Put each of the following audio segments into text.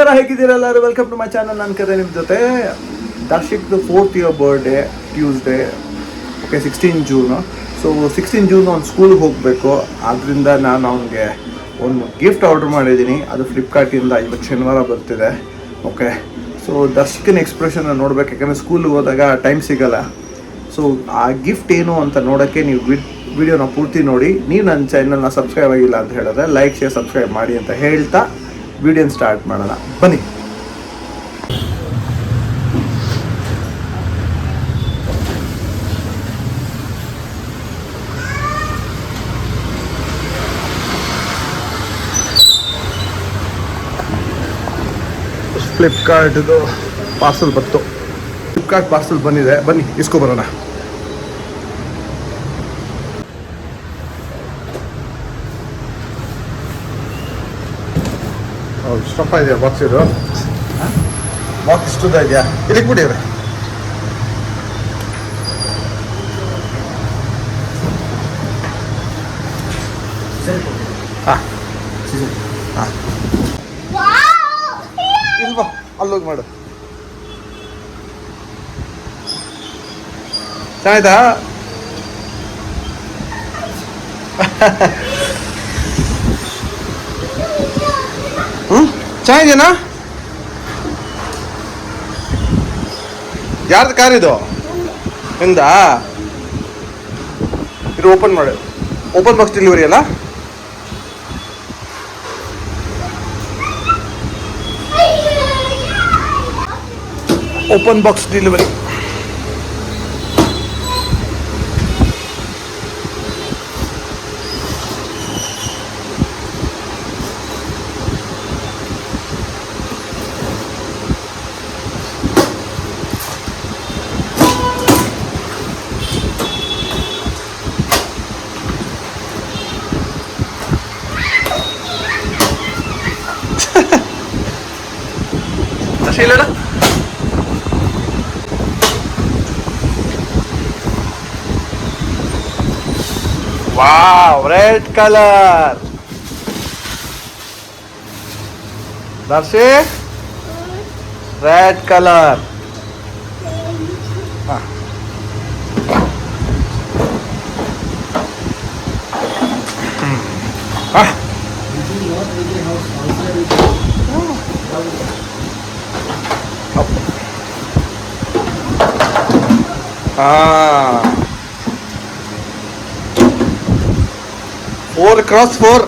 ನಮಸ್ಕಾರ, ಹೇಗಿದ್ದೀರಾ ಎಲ್ಲರೂ? Welcome to my channel. ನನ್ನ ಕತೆ ನಿಮ್ಮ ಜೊತೆ. ದರ್ಶಿಕ್ದು 4th year birthday Tuesday, okay 16 June. So 16 June ಅವ್ನು ಸ್ಕೂಲ್ಗೆ ಹೋಗಬೇಕು. ಆದ್ದರಿಂದ ನಾನು ಅವನಿಗೆ ಒಂದು ಗಿಫ್ಟ್ ಆರ್ಡ್ರ್ ಮಾಡಿದ್ದೀನಿ. ಅದು ಫ್ಲಿಪ್ಕಾರ್ಟಿಂದ ಇವತ್ತು ಶನಿವಾರ ಬರ್ತಿದೆ. ಓಕೆ, ಸೊ ದರ್ಶಿಕನ ಎಕ್ಸ್ಪ್ರೆಷನ್ನ ನೋಡ್ಬೇಕು, ಯಾಕಂದರೆ ಸ್ಕೂಲ್ಗೆ ಹೋದಾಗ ಟೈಮ್ ಸಿಗೋಲ್ಲ. ಸೊ ಆ ಗಿಫ್ಟ್ ಏನು ಅಂತ ನೋಡೋಕ್ಕೆ ನೀವು ವಿಡಿಯೋನ ಪೂರ್ತಿ ನೋಡಿ. ನೀವು ನನ್ನ ಚಾನಲ್ನ ಸಬ್ಸ್ಕ್ರೈಬ್ ಆಗಿಲ್ಲ ಅಂತ ಹೇಳಿದ್ರೆ ಲೈಕ್, ಶೇರ್, ಸಬ್ಸ್ಕ್ರೈಬ್ ಮಾಡಿ ಅಂತ ಹೇಳ್ತಾ ವಿಡಿಯೋನ ಸ್ಟಾರ್ಟ್ ಮಾಡೋಣ ಬನ್ನಿ. ಫ್ಲಿಪ್ಕಾರ್ಟ್ದು ಪಾರ್ಸಲ್ ಬಂತು. ಫ್ಲಿಪ್ಕಾರ್ಟ್ ಪಾರ್ಸಲ್ ಬಂದಿದೆ, ಬನ್ನಿ ಇಸ್ಕೊಬರೋಣ. ಸ್ಟಫ್ ಇದೆಯಾ ಬಾಕ್ಸ್? ಇದು ಬಾಕ್ಸ್ ಇಷ್ಟುದ ಇದೆಯಾ? ಇಲ್ಲಿಗೆ ಬಿಡಿ ಅವ್ರೆ. ಹಾಂ ಹಾಂ, ಇಲ್ವಾ ಅಲ್ಲೋಗಿ ಮಾಡು. ಚೆನ್ನಾಯ್ತಾ? ಚೆನ್ನಾಗಿದೆಯಾ? ಯಾರ್ದು ಕಾರ್ ಇದು? ನಿಂದಾ? ಇದು ಓಪನ್ ಮಾಡು. ಓಪನ್ ಬಾಕ್ಸ್ ಡೆಲಿವರಿ ಅಲ್ಲ? Open box delivery. ಇಲ್ಲಡ wow, red colour. Darshi, red colour. Ah, 4x4.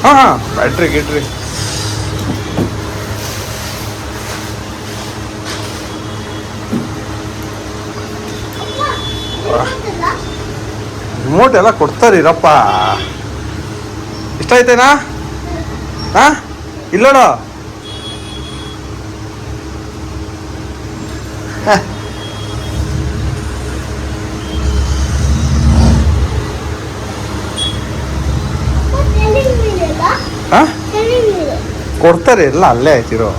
हाँ, बैटरी गिटरी. ರಿಮೋಟ್ ಎಲ್ಲ ಕೊಡ್ತಾರಿರಪ್ಪ. ಇಷ್ಟ ಆಯ್ತೇನಾ? ಹಾಂ, ಇಲ್ಲೋಣ. ಹಾಂ, ಕೊಡ್ತಾರೆ ಎಲ್ಲ, ಅಲ್ಲೇ ಆಯ್ತಿರೋ.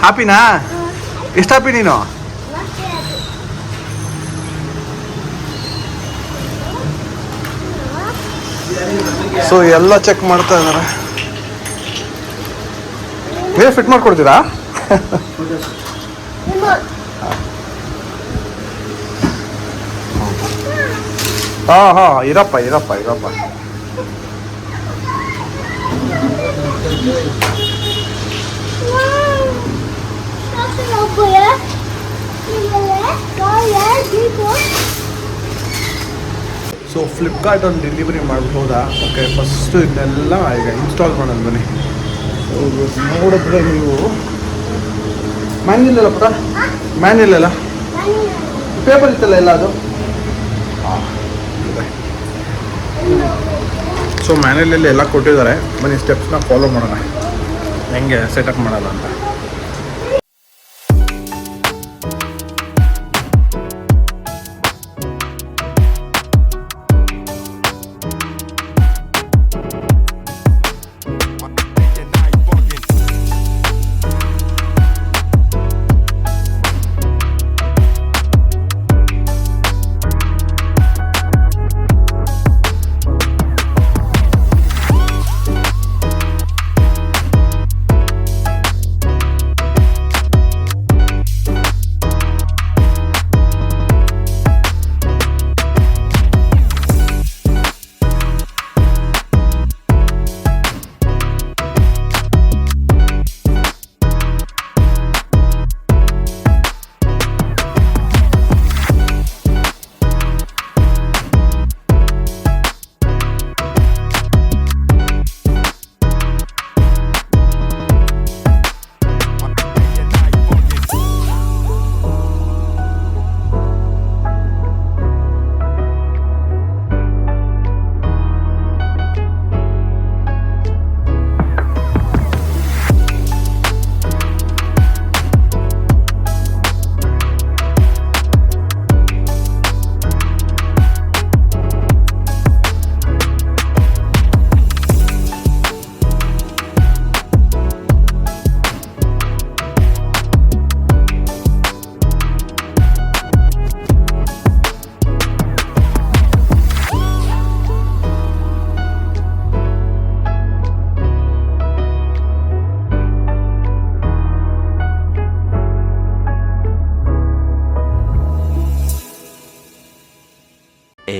ಹ್ಯಾಪಿನಾ? ಎಷ್ಟು ಹ್ಯಾಪಿ ನೀನು? ಸೊ ಎಲ್ಲ ಚೆಕ್ ಮಾಡ್ತಾ ಇದ್ದಾರೆ. ನೀವೇ ಫಿಟ್ ಮಾಡ್ಕೊಡ್ತೀರಾ? ಹಾಂ ಹಾಂ, ಇರಪ್ಪ ಇರಪ್ಪ ಇರಪ್ಪ. ಸೊ ಫ್ಲಿಪ್ಕಾರ್ಟ್ ಒಂದು ಡೆಲಿವರಿ ಮಾಡ್ಬೋದಾ? ಓಕೆ, ಫಸ್ಟು ಇದನ್ನೆಲ್ಲ ಈಗ ಇನ್ಸ್ಟಾಲ್ ಮಾಡೋದು ಬನ್ನಿ. ನೋಡಿದ್ರೆ ನೀವು ಮ್ಯಾನ್ಯಲ್ ಅಲ್ಲ ಪುಟ, ಮ್ಯಾನ್ಯಲ್ ಅಲ್ಲ, ಪೇಪರ್ ಇತ್ತಲ್ಲ ಎಲ್ಲ ಅದು. ಹಾಂ, ಸೊ ಮ್ಯಾನ್ಯಲಲ್ಲಿ ಎಲ್ಲ ಕೊಟ್ಟಿದ್ದಾರೆ. ಬನ್ನಿ ಸ್ಟೆಪ್ಸ್ನ ಫಾಲೋ ಮಾಡೋಣ, ಹೆಂಗೆ ಸೆಟಪ್ ಮಾಡೋದು ಅಂತ.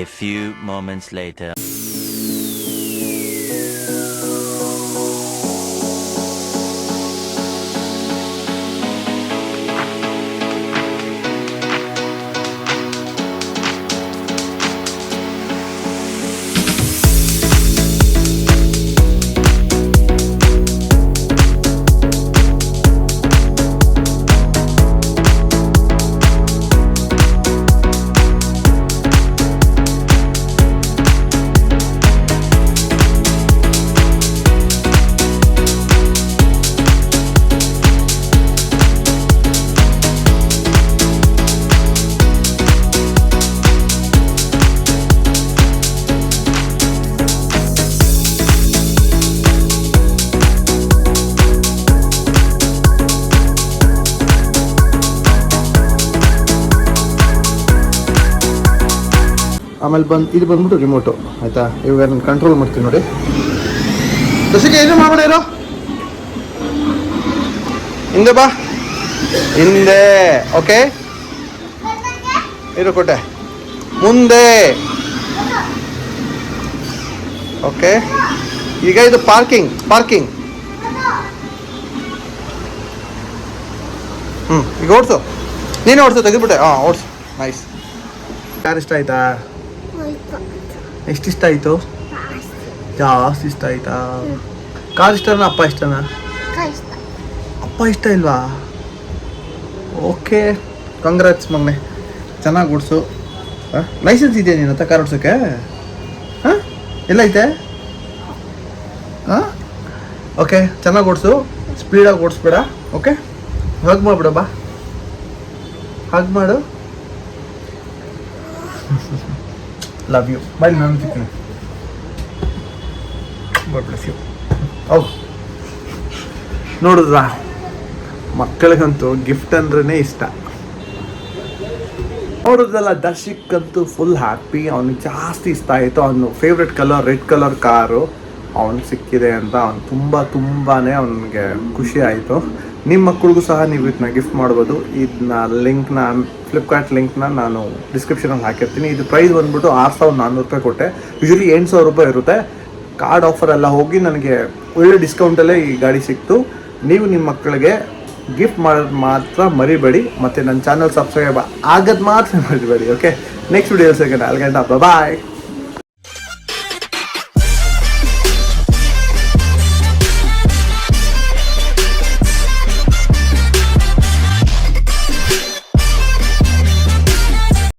A few moments later. ಆಮೇಲೆ ಇಲ್ಲಿ ಬಂದ್ಬಿಟ್ಟು ರಿಮೋಟು ಆಯಿತಾ. ಇವಾಗ ನಾನು ಕಂಟ್ರೋಲ್ ಮಾಡ್ತೀನಿ ನೋಡಿ. ದಶಕ್ಕೆ ಏನು ಮಾಡೋಣ ಇರೋ ಹಿಂದೆ ಬಾ, ಹಿಂದೆ. ಓಕೆ ಇರೋ ಕೊಟ್ಟೆ ಮುಂದೆ. ಓಕೆ ಈಗ ಇದು ಪಾರ್ಕಿಂಗ್. ಈಗ ಓಡಿಸು, ನೀನು ಓಡಿಸು, ತೆಗೆದ್ಬಿಟ್ಟೆ. ಓಡಿಸು. ನೈಸ್. ಯಾರು ಇಷ್ಟ ಆಯ್ತಾ? ಎಷ್ಟು ಇಷ್ಟ ಆಯಿತು? ಜಾಸ್ತಿ ಇಷ್ಟ ಆಯ್ತಾ? ಕಾರ್ ಇಷ್ಟನಾ ಅಪ್ಪ ಇಷ್ಟನಾ? ಅಪ್ಪ ಇಷ್ಟ ಇಲ್ವಾ? ಓಕೆ, ಕಂಗ್ರಾಟ್ಸ್ ಮಗನೆ, ಚೆನ್ನಾಗಿ ಓಡಿಸು. ಲೈಸೆನ್ಸ್ ಇದೆಯಾ ನೀನು ಹತ್ರ ಕಾರ್ ಓಡಿಸೋಕ್ಕೆ? ಹಾಂ, ಎಲ್ಲೈತೆ? ಹಾಂ, ಓಕೆ, ಚೆನ್ನಾಗಿ ಓಡಿಸು, ಸ್ಪೀಡಾಗಿ ಓಡಿಸ್ಬೇಡ. ಓಕೆ, ಹಗ್ ಮಾಡ್ಬಿಡ, ಬಾ ಹಗ್ ಮಾಡು. Love you. ಬೈ, ನಾನು ಸಿಗ್ತೀನಿ. God bless you. ಹೌದು, ನೋಡಿದ್ರಾ, ಮಕ್ಕಳಿಗಂತೂ ಗಿಫ್ಟ್ ಅಂದ್ರೇ ಇಷ್ಟ. ನೋಡಿದ್ರಲ್ಲ, ದರ್ಶಿಕ್ ಅಂತೂ ಫುಲ್ ಹ್ಯಾಪಿ. ಅವ್ನಿಗೆ ಜಾಸ್ತಿ ಇಷ್ಟ ಆಯಿತು. ಅವನು favourite colour red colour car ಅವ್ನಿಗೆ ಸಿಕ್ಕಿದೆ ಅಂತ ಅವ್ನು ತುಂಬಾ ಅವನಿಗೆ ಖುಷಿ ಆಯಿತು. ನಿಮ್ಮ ಮಕ್ಕಳಿಗೂ ಸಹ ನೀವು ಇದನ್ನ ಗಿಫ್ಟ್ ಮಾಡ್ಬೋದು. ಇದನ್ನ ಲಿಂಕ್ನ, ಫ್ಲಿಪ್ಕಾರ್ಟ್ ಲಿಂಕ್ನ ನಾನು ಡಿಸ್ಕ್ರಿಪ್ಷನಲ್ಲಿ ಹಾಕಿರ್ತೀನಿ. ಇದು ಪ್ರೈಸ್ ಬಂದ್ಬಿಟ್ಟು 6400 ರೂಪಾಯಿ ಕೊಟ್ಟೆ. ಯೂಶ್ವಲಿ 8000 ರೂಪಾಯಿ ಇರುತ್ತೆ. ಕಾರ್ಡ್ ಆಫರ್ ಎಲ್ಲ ಹೋಗಿ ನನಗೆ ಒಳ್ಳೆ ಡಿಸ್ಕೌಂಟಲ್ಲೇ ಈ ಗಾಡಿ ಸಿಕ್ತು. ನೀವು ನಿಮ್ಮ ಮಕ್ಕಳಿಗೆ ಗಿಫ್ಟ್ ಮಾಡೋದು ಮಾತ್ರ ಮರಿಬೇಡಿ. ಮತ್ತು ನನ್ನ ಚಾನಲ್ ಸಬ್ಸ್ಕ್ರೈಬ್ ಆಗೋದು ಮಾತ್ರ ಮರಿಬೇಡಿ. ಓಕೆ, ನೆಕ್ಸ್ಟ್ ವಿಡಿಯೋ ಸಿಗೋಣ. ಅಲ್ಲಿಗಂಟ ಬಾಯ್.